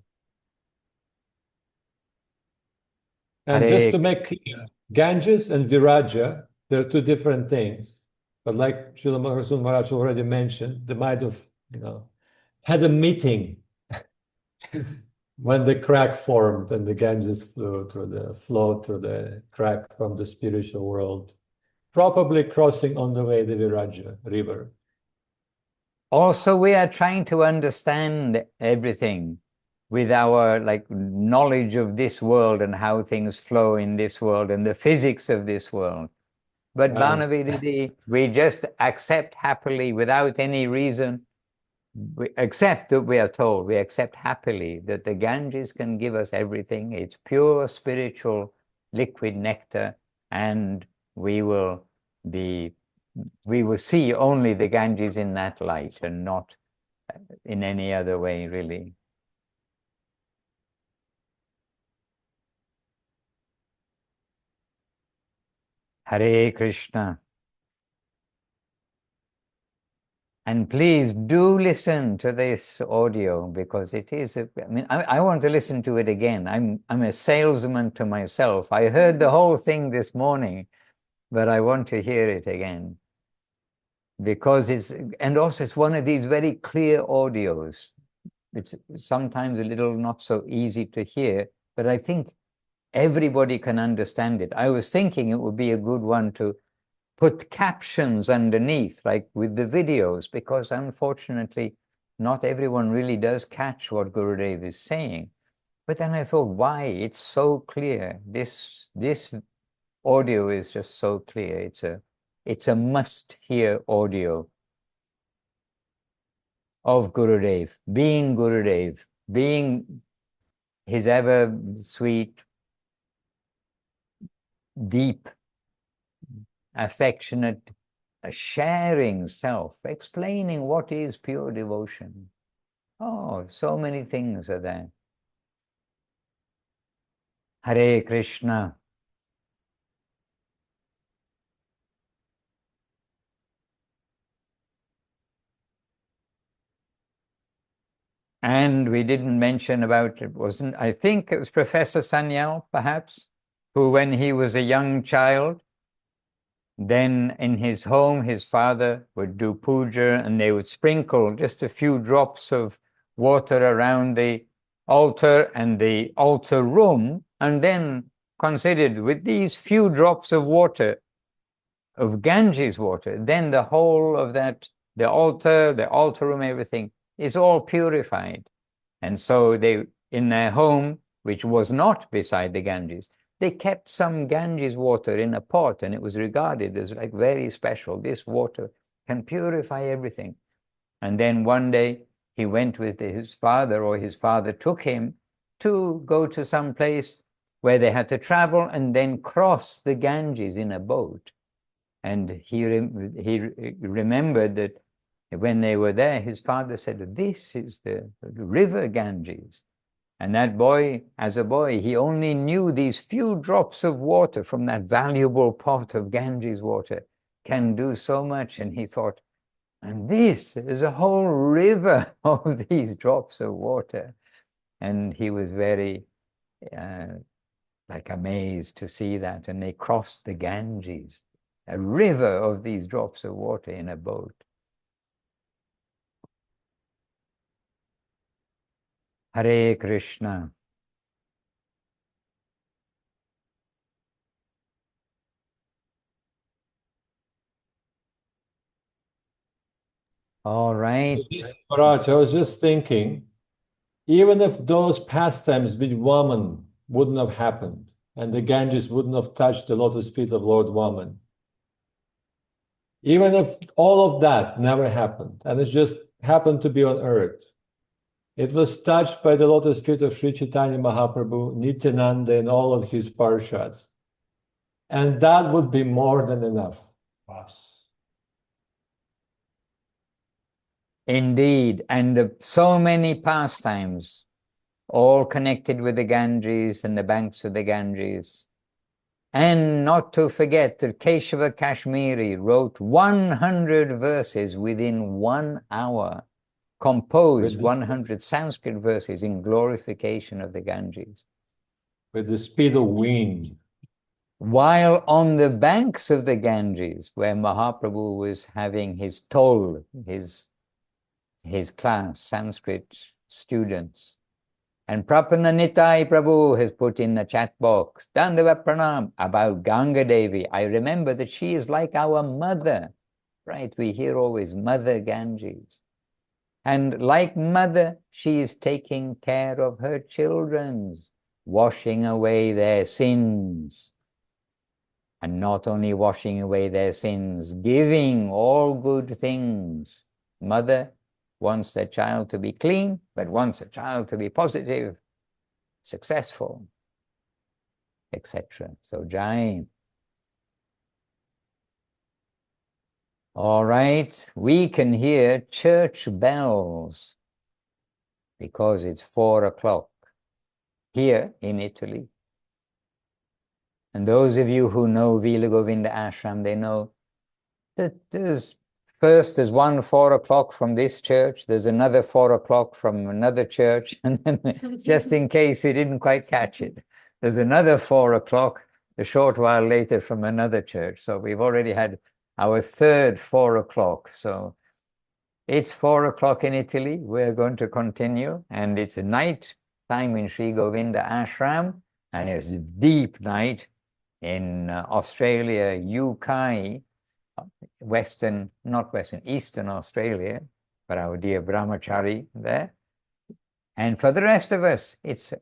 And just to make clear, Ganges and Viraja, they're two different things. But like Srila Maharaj already mentioned, they might have, had a meeting when the crack formed and the Ganges flowed through the crack from the spiritual world, probably crossing on the way the Viraja river. Also, we are trying to understand everything with our knowledge of this world and how things flow in this world and the physics of this world. But Bhanavidhi, we just accept happily without any reason. We accept that we are told, we accept happily that the Ganges can give us everything. It's pure spiritual liquid nectar, and we will see only the Ganges in that light and not in any other way, really. Hare Krishna. And please do listen to this audio, because it is, I want to listen to it again. I'm a salesman to myself. I heard the whole thing this morning, but I want to hear it again. Because it's one of these very clear audios. It's sometimes a little not so easy to hear, but I think everybody can understand it. I was thinking it would be a good one to put captions underneath, like with the videos, because unfortunately, not everyone really does catch what Gurudev is saying. But then I thought, why? It's so clear. This audio is just so clear. It's a must-hear audio of Gurudev, being his ever sweet, deep, affectionate, sharing self, explaining what is pure devotion. Oh, so many things are there. Hare Krishna. And we didn't mention about, I think it was Professor Sanyal, perhaps, who when he was a young child, then in his home, his father would do puja, and they would sprinkle just a few drops of water around the altar and the altar room, and then considered with these few drops of water, of Ganges water, then the whole of that, the altar room, everything is all purified. And so they, in their home, which was not beside the Ganges, they kept some Ganges water in a pot, and it was regarded as like very special. This water can purify everything. And then one day he went with his father, or his father took him to go to some place where they had to travel and then cross the Ganges in a boat. And he remembered that when they were there, his father said, "This is the river Ganges." And that boy, as a boy, he only knew these few drops of water from that valuable pot of Ganges water can do so much. And he thought, and this is a whole river of these drops of water. And he was very amazed to see that. And they crossed the Ganges, a river of these drops of water in a boat. Hare Krishna. All right. Maharaj, I was just thinking, even if those pastimes with woman wouldn't have happened, and the Ganges wouldn't have touched the lotus feet of Lord Woman, even if all of that never happened, and it just happened to be on earth, it was touched by the lotus feet of Sri Chaitanya Mahaprabhu, Nityananda, and all of his parshads. And that would be more than enough. Indeed, and so many pastimes, all connected with the Ganges and the banks of the Ganges. And not to forget that Keshava Kashmiri wrote 100 verses within 1 hour, composed 100 Sanskrit verses in glorification of the Ganges. With the speed of wind. While on the banks of the Ganges, where Mahaprabhu was having his toll, his class, Sanskrit students, and Prapananitai Prabhu has put in the chat box, Dandavat Pranam, about Ganga Devi. I remember that she is like our mother, right? We hear always Mother Ganges. And like mother, she is taking care of her children, washing away their sins. And not only washing away their sins, giving all good things. Mother wants their child to be clean, but wants a child to be positive, successful, etc. So Jai. All right, we can hear church bells because it's 4 o'clock here in Italy. And those of you who know Vila Govinda Ashram, they know that there's one 4 o'clock from this church, there's another 4 o'clock from another church, and then just in case you didn't quite catch it, there's another 4 o'clock a short while later from another church. So we've already had our third 4 o'clock. So it's 4 o'clock in Italy. We're going to continue, and it's a night time in Sri Govinda Ashram, and it's deep night in Australia, UK, Eastern Australia, for our dear Brahmachari there. And for the rest of us, it's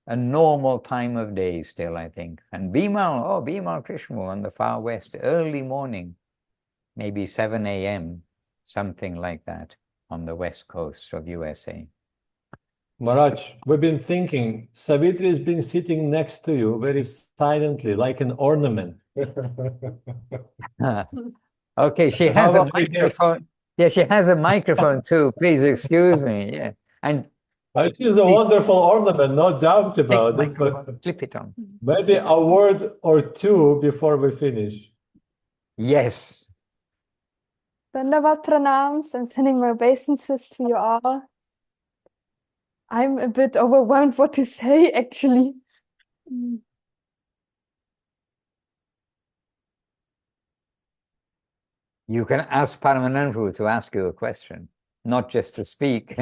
a normal time of day still, I think. And Bimal Krishna on the far west, early morning, maybe 7 a.m., something like that, on the west coast of USA. Maharaj, we've been thinking, Savitri has been sitting next to you very silently, like an ornament. Okay, she has a microphone. Yeah, she has a microphone too. Please excuse me. Yeah, and it is a wonderful ornament, no doubt about it. But flip it on. maybe a word or two before we finish. Yes. Dandavat pranams. I'm sending my obeisances to you all. I'm a bit overwhelmed what to say, actually. You can ask Paramananda Prabhu to ask you a question, not just to speak.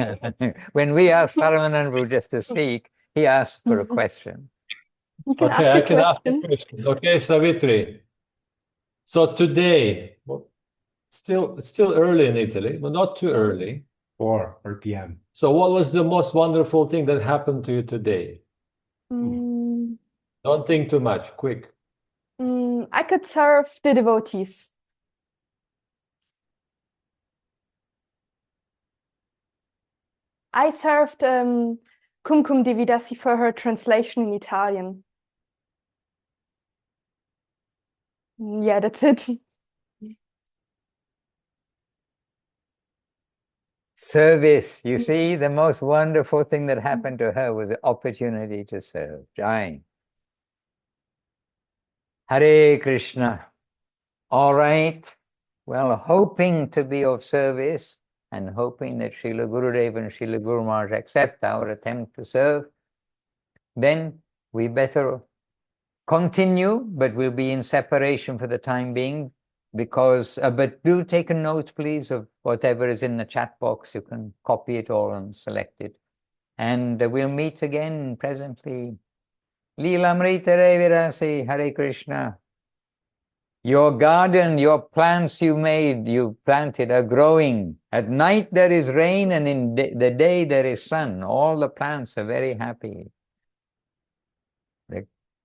When we ask Paramananda Prabhu just to speak, he asks for a question. You can Okay, ask I a can ask a question. question. Okay, Savitri. So today, it's still early in Italy, but not too early. 4 p.m. So what was the most wonderful thing that happened to you today? Mm, Don't think too much, quick. I could serve the devotees. I served Kumkum Devidasi for her translation in Italian. Yeah, that's it. Service. You see, the most wonderful thing that happened to her was the opportunity to serve. Jai. Hare Krishna. All right. Well, hoping to be of service and hoping that Srila Gurudev and Srila Guru Maharaj accept our attempt to serve, then we better continue, but we'll be in separation for the time being, because, but do take a note, please, of whatever is in the chat box. You can copy it all and select it. And we'll meet again presently. Leelamrita Revirasi, Hare Krishna. Your garden, your plants you planted are growing. At night there is rain, and in the day there is sun. All the plants are very happy.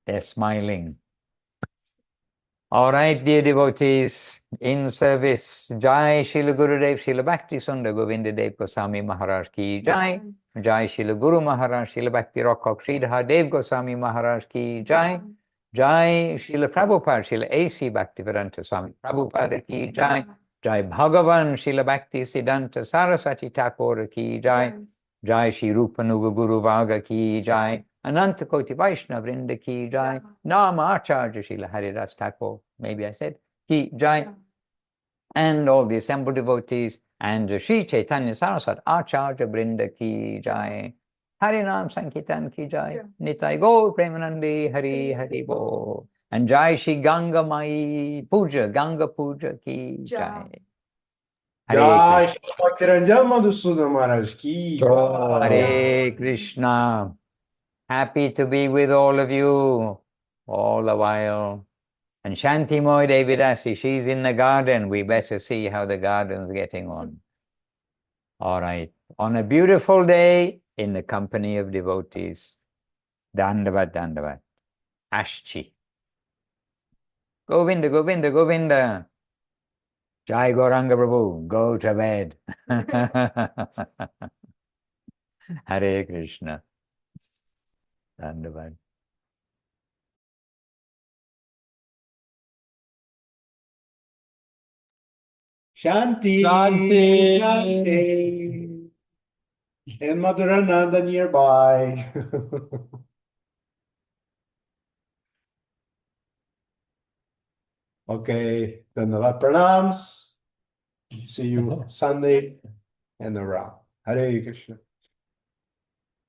They're smiling. All right, dear devotees, in service, Jai Srila Gurudev, Srila Bhakti Sundar Govinda Dev Goswami Maharaj ki Jai. Jai Srila Guru Maharaj, Srila Bhakti Rock Sridhar Dev Goswami Maharaj ki Jai. Jai Srila Prabhupada, Srila A.C. Bhaktivedanta Swami Prabhupada ki Jai. Jai Bhagavan, Srila Bhakti Siddhanta Saraswati Thakur ki Jai. Jai Shri Rupanuga Guru Vaga ki Jai. Ananta Koti Vaishnava Vrinda ki Jai. Nama Acharya Srila Haridas Thakur, maybe I said, ki Jai. And all the assembled devotees, and Sri Chaitanya Saraswat Acharya Vrinda ki Jai. Harinam Sankirtan ki Jai. Nitai Gaur Premanandi Hari Hari Bo. And Jai Shri Ganga Mai Puja, Ganga Puja ki Jai. Jai Shri Bhaktiranjan Madhusudan Maharaj ki Hare Krishna. Happy to be with all of you all the while. And Shanti Moy Devidasi, she's in the garden. We better see how the garden's getting on. All right. On a beautiful day in the company of devotees. Dandavat, Dandavat. Ashchi. Govinda, Govinda, Govinda. Jai Gauranga Prabhu, go to bed. Hare Krishna. Dandavat. Shanti. Shanti. Shanti. And Madhurananda nearby. Okay, Dandavat pranams. See you Sunday and around. Hare Krishna.